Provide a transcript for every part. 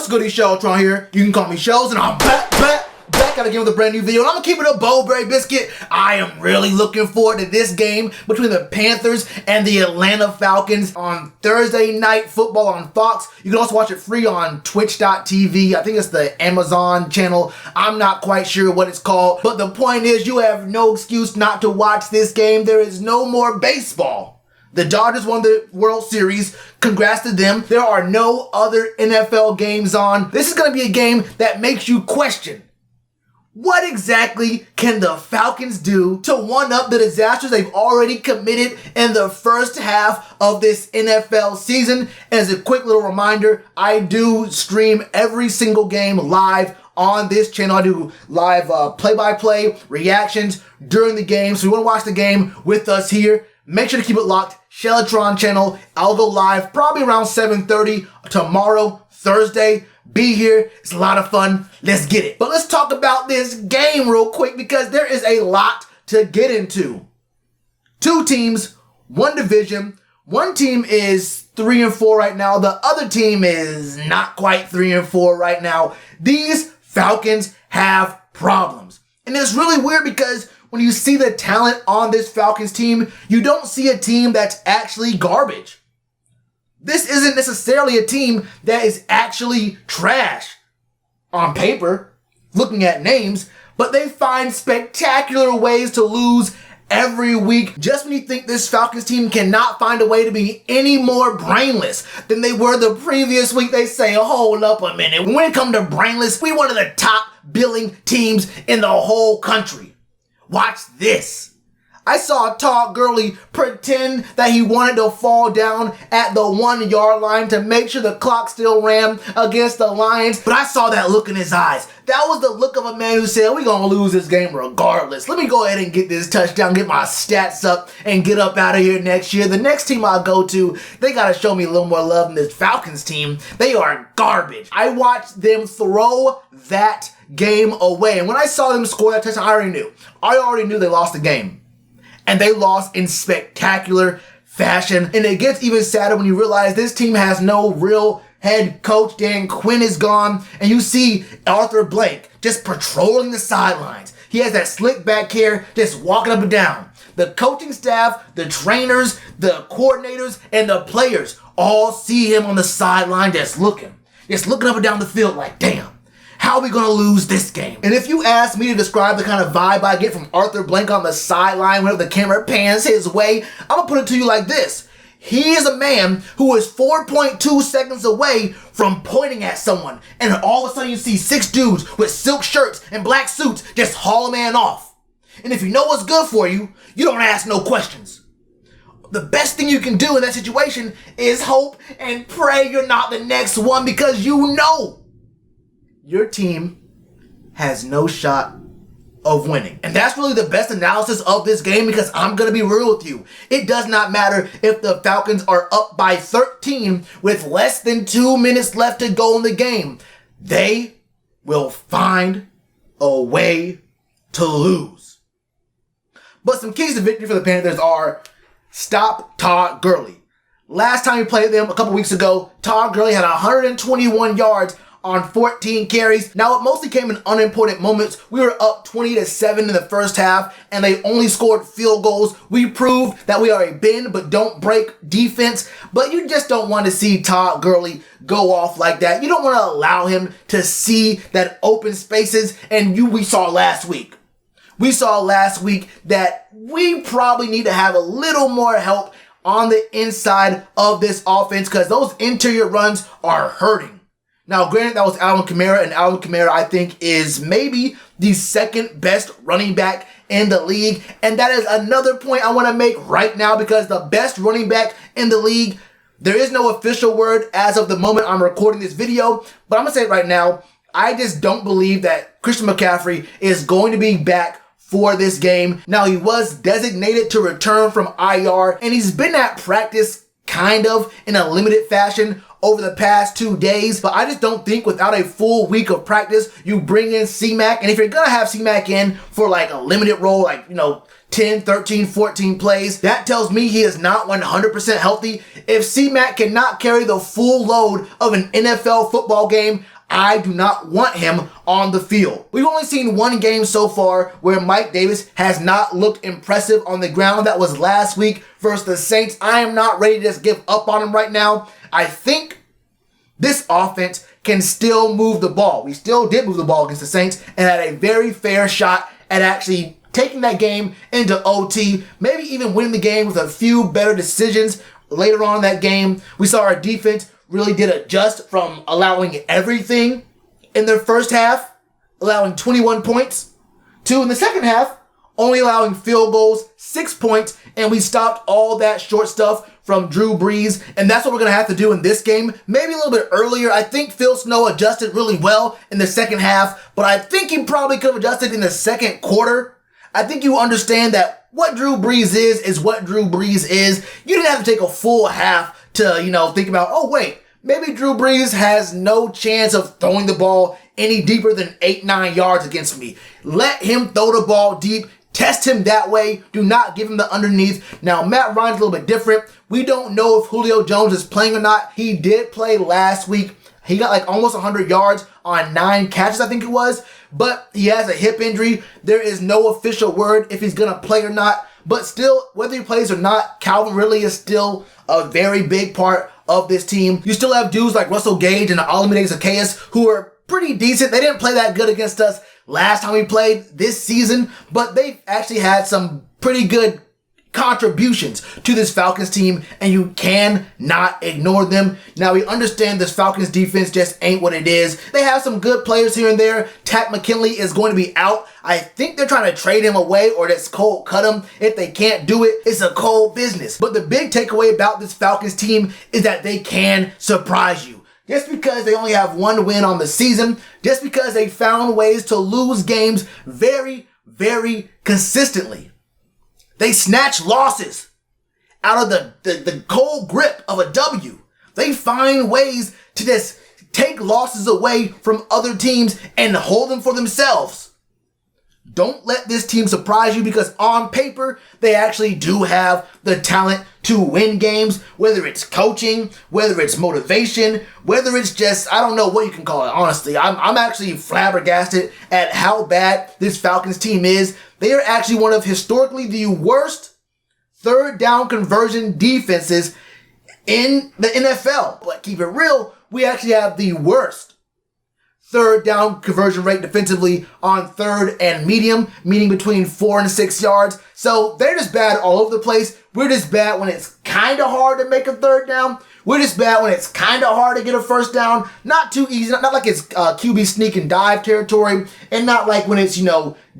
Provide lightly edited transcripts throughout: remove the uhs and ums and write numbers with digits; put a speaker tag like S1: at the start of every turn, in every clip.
S1: What's goody, Shellitronnn here. You can call me Shells, and I'm back out again with a brand new video, and I'm gonna keep it a Bowberry biscuit. I am really looking forward to this game between the Panthers and the Atlanta Falcons on Thursday Night Football on Fox. You can also watch it free on twitch.tv. I think it's the Amazon channel. I'm not quite sure what it's called, but the point is you have no excuse not to watch this game. There is no more baseball. The Dodgers won the World Series. Congrats to them. There are no other NFL games on. This is going to be a game that makes you question, what exactly can the Falcons do to one-up the disasters they've already committed in the first half of this NFL season? As a quick little reminder, I do stream every single game live on this channel. I do live play-by-play reactions during the game. So if you want to watch the game with us here, make sure to keep it locked. Shellitronnn channel. I'll go live probably around 7:30 tomorrow, Thursday. Be here. It's a lot of fun. Let's get it. But let's talk about this game real quick because there is a lot to get into. Two teams, one division. One team is 3-4 right now. The other team is not quite 3-4 right now. These Falcons have problems. And it's really weird because when you see the talent on this Falcons team, you don't see a team that's actually garbage. This isn't necessarily a team that is actually trash on paper, looking at names, but they find spectacular ways to lose every week. Just when you think this Falcons team cannot find a way to be any more brainless than they were the previous week, they say, hold up a minute. When it comes to brainless, we one of the top billing teams in the whole country. Watch this. I saw Todd Gurley pretend that he wanted to fall down at the 1 yard line to make sure the clock still ran against the Lions, but I saw that look in his eyes. That was the look of a man who said, we're going to lose this game regardless. Let me go ahead and get this touchdown, get my stats up, and get up out of here next year. The next team I go to, they got to show me a little more love than this Falcons team. They are garbage. I watched them throw that game away, and when I saw them score that touchdown, I already knew they lost the game. And they lost in spectacular fashion. And it gets even sadder when you realize this team has no real head coach. Dan Quinn is gone. And you see Arthur Blank just patrolling the sidelines. He has that slick back hair just walking up and down. The coaching staff, the trainers, the coordinators, and the players all see him on the sideline just looking up and down the field like, damn. How are we going to lose this game? And if you ask me to describe the kind of vibe I get from Arthur Blank on the sideline whenever the camera pans his way, I'm going to put it to you like this. He is a man who is 4.2 seconds away from pointing at someone. And all of a sudden you see 6 dudes with silk shirts and black suits just haul a man off. And if you know what's good for you, you don't ask no questions. The best thing you can do in that situation is hope and pray you're not the next one, because you know your team has no shot of winning. And that's really the best analysis of this game, because I'm going to be real with you. It does not matter if the Falcons are up by 13 with less than 2 minutes left to go in the game. They will find a way to lose. But some keys to victory for the Panthers are stop Todd Gurley. Last time we played them a couple weeks ago, Todd Gurley had 121 yards on 14 carries. Now, it mostly came in unimportant moments. We were up 20-7 in the first half, and they only scored field goals. We proved that we are a bend but don't break defense, but you just don't want to see Todd Gurley go off like that. You don't want to allow him to see that open spaces, and we saw last week. We saw last week that we probably need to have a little more help on the inside of this offense, because those interior runs are hurting. Now, granted, that was Alvin Kamara, and Alvin Kamara, I think, is maybe the second best running back in the league. And that is another point I want to make right now, because the best running back in the league, there is no official word as of the moment I'm recording this video, but I'm going to say it right now. I just don't believe that Christian McCaffrey is going to be back for this game. Now, he was designated to return from IR, and he's been at practice kind of in a limited fashion over the past 2 days, but I just don't think without a full week of practice, you bring in C-Mac, and if you're gonna have C-Mac in for like a limited role, like, 10, 13, 14 plays, that tells me he is not 100% healthy. If C-Mac cannot carry the full load of an NFL football game, I do not want him on the field. We've only seen one game so far where Mike Davis has not looked impressive on the ground. That was last week versus the Saints. I am not ready to just give up on him right now. I think this offense can still move the ball. We still did move the ball against the Saints and had a very fair shot at actually taking that game into OT, maybe even winning the game with a few better decisions later on in that game. We saw our defense really did adjust from allowing everything in their first half, allowing 21 points, to in the second half, only allowing field goals, 6 points, and we stopped all that short stuff from Drew Brees, and that's what we're going to have to do in this game. Maybe a little bit earlier. I think Phil Snow adjusted really well in the second half, but I think he probably could have adjusted in the second quarter. I think you understand that what Drew Brees is what Drew Brees is. You didn't have to take a full half to, think about, oh, wait, maybe Drew Brees has no chance of throwing the ball any deeper than 8-9 yards against me. Let him throw the ball deep. Test him that way. Do not give him the underneath. Now, Matt Ryan's a little bit different. We don't know if Julio Jones is playing or not. He did play last week. He got like almost 100 yards on 9 catches, I think it was. But he has a hip injury. There is no official word if he's going to play or not. But still, whether he plays or not, Calvin Ridley is still a very big part of this team. You still have dudes like Russell Gage and Olamide Zaccheaus who are pretty decent. They didn't play that good against us last time we played this season, but they've actually had some pretty good contributions to this Falcons team, and you cannot ignore them. Now, we understand this Falcons defense just ain't what it is. They have some good players here and there. Takk McKinley is going to be out. I think they're trying to trade him away or just cold cut him. If they can't do it, it's a cold business. But the big takeaway about this Falcons team is that they can surprise you. Just because they only have one win on the season, just because they found ways to lose games very, very consistently. They snatch losses out of the cold grip of a W. They find ways to just take losses away from other teams and hold them for themselves. Don't let this team surprise you, because on paper, they actually do have the talent to win games, whether it's coaching, whether it's motivation, whether it's just, I don't know what you can call it, honestly. I'm actually flabbergasted at how bad this Falcons team is. They are actually one of historically the worst third down conversion defenses in the NFL. But keep it real, we actually have the worst third down conversion rate defensively on third and medium, meaning between 4 and 6 yards. So they're just bad all over the place. We're just bad when it's kind of hard to make a third down. We're just bad when it's kind of hard to get a first down. Not too easy. Not like it's QB sneak and dive territory. And not like when it's,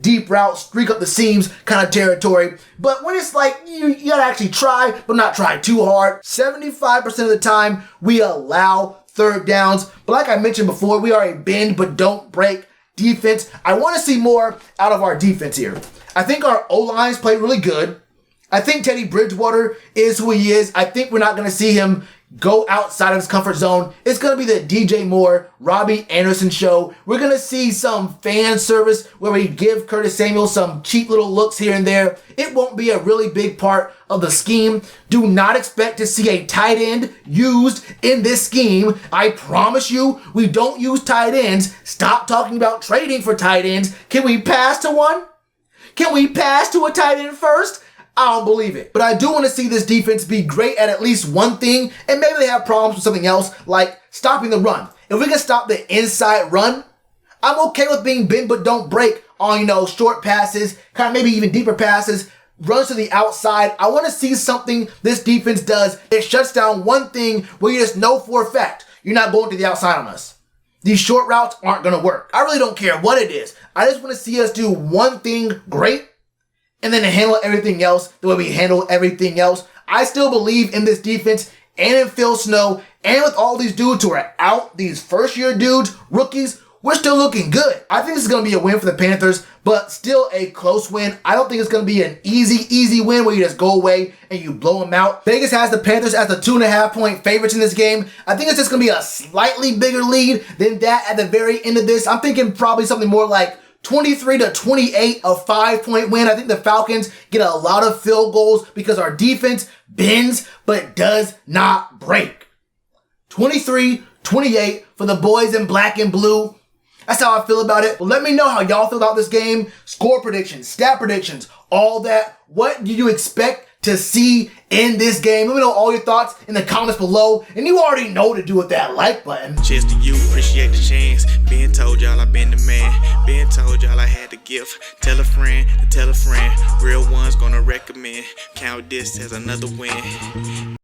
S1: deep route, streak up the seams kind of territory. But when it's like, you gotta actually try, but not try too hard. 75% of the time, we allow third downs. But like I mentioned before, we are a bend but don't break defense. I want to see more out of our defense here. I think our O-lines play really good. I think Teddy Bridgewater is who he is. I think we're not going to see him go outside of his comfort zone. It's going to be the DJ Moore, Robbie Anderson show. We're going to see some fan service where we give Curtis Samuel some cheap little looks here and there. It won't be a really big part of the scheme. Do not expect to see a tight end used in this scheme. I promise you, we don't use tight ends. Stop talking about trading for tight ends. Can we pass to one? Can we pass to a tight end first? I don't believe it. But I do want to see this defense be great at least one thing, and maybe they have problems with something else, like stopping the run. If we can stop the inside run, I'm okay with being bend but don't break on, short passes, kind of maybe even deeper passes, runs to the outside. I want to see something this defense does. It shuts down one thing where you just know for a fact you're not going to the outside on us. These short routes aren't going to work. I really don't care what it is. I just want to see us do one thing great, and then to handle everything else the way we handle everything else. I still believe in this defense and in Phil Snow, and with all these dudes who are out, these first-year dudes, rookies, we're still looking good. I think this is going to be a win for the Panthers, but still a close win. I don't think it's going to be an easy win where you just go away and you blow them out. Vegas has the Panthers as the 2.5-point favorites in this game. I think it's just going to be a slightly bigger lead than that at the very end of this. I'm thinking probably something more like 23-28, a 5-point win. I think the Falcons get a lot of field goals because our defense bends but does not break. 23-28, 28 for the boys in black and blue. That's how I feel about it. But let me know how y'all feel about this game. Score predictions, stat predictions, all that. What do you expect to see in this game? Let me know all your thoughts in the comments below. And you already know what to do with that like button.
S2: Cheers to you, appreciate the chance. Been told y'all I been the man. Been told y'all I had the gift. Tell a friend to tell a friend. Real ones gonna recommend. Count this as another win.